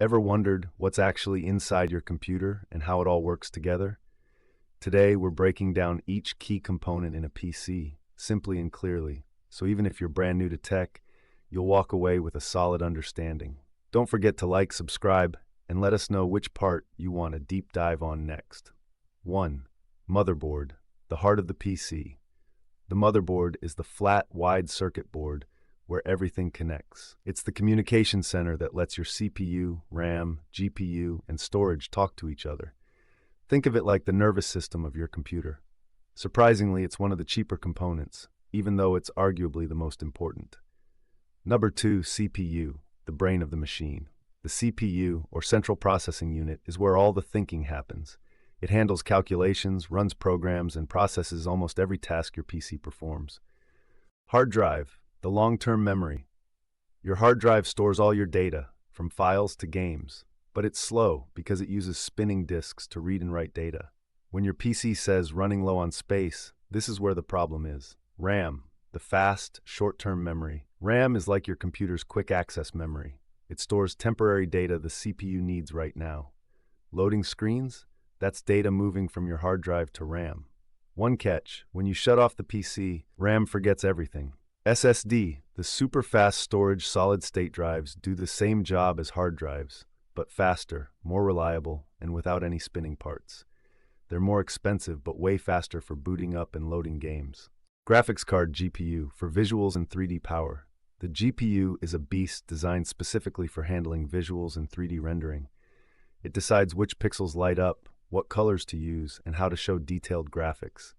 Ever wondered what's actually inside your computer and how it all works together? Today, we're breaking down each key component in a PC, simply and clearly, so even if you're brand new to tech, you'll walk away with a solid understanding. Don't forget to like, subscribe, and let us know which part you want a deep dive on next. 1. Motherboard, the heart of the PC. The motherboard is the flat, wide circuit board where everything connects. It's the communication center that lets your CPU, RAM, GPU, and storage talk to each other. Think of it like the nervous system of your computer. Surprisingly, it's one of the cheaper components, even though it's arguably the most important. Number 2, CPU, the brain of the machine. The CPU, or central processing unit, is where all the thinking happens. It handles calculations, runs programs, and processes almost every task your PC performs. Hard drive, the long-term memory. Your hard drive stores all your data, from files to games, but it's slow because it uses spinning disks to read and write data. When your PC says running low on space, this is where the problem is. RAM, the fast, short-term memory. RAM is like your computer's quick access memory. It stores temporary data the CPU needs right now. Loading screens? That's data moving from your hard drive to RAM. One catch, when you shut off the PC, RAM forgets everything. SSD, the super fast storage solid-state drives, do the same job as hard drives, but faster, more reliable, and without any spinning parts. They're more expensive, but way faster for booting up and loading games. Graphics card GPU, for visuals and 3D power. The GPU is a beast designed specifically for handling visuals and 3D rendering. It decides which pixels light up, what colors to use, and how to show detailed graphics.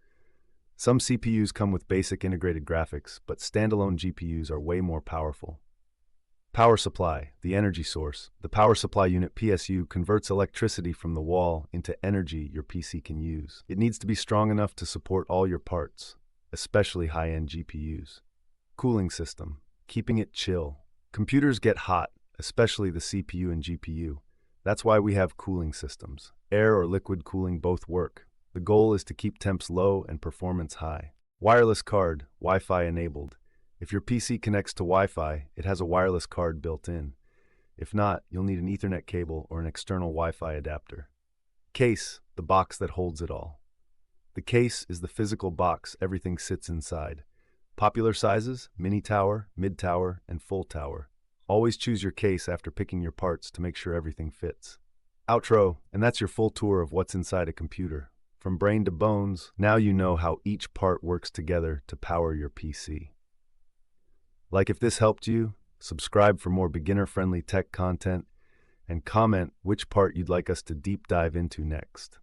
Some CPUs come with basic integrated graphics, but standalone GPUs are way more powerful. Power supply, the energy source. The power supply unit PSU converts electricity from the wall into energy your PC can use. It needs to be strong enough to support all your parts, especially high-end GPUs. Cooling system, keeping it chill. Computers get hot, especially the CPU and GPU. That's why we have cooling systems. Air or liquid cooling both work. The goal is to keep temps low and performance high. Wireless card, Wi-Fi enabled. If your PC connects to Wi-Fi, it has a wireless card built in. If not, you'll need an Ethernet cable or an external Wi-Fi adapter. Case, the box that holds it all. The case is the physical box everything sits inside. Popular sizes, mini tower, mid tower, and full tower. Always choose your case after picking your parts to make sure everything fits. Outro, and that's your full tour of what's inside a computer. From brain to bones, now you know how each part works together to power your PC. Like if this helped you, subscribe for more beginner-friendly tech content, and comment which part you'd like us to deep dive into next.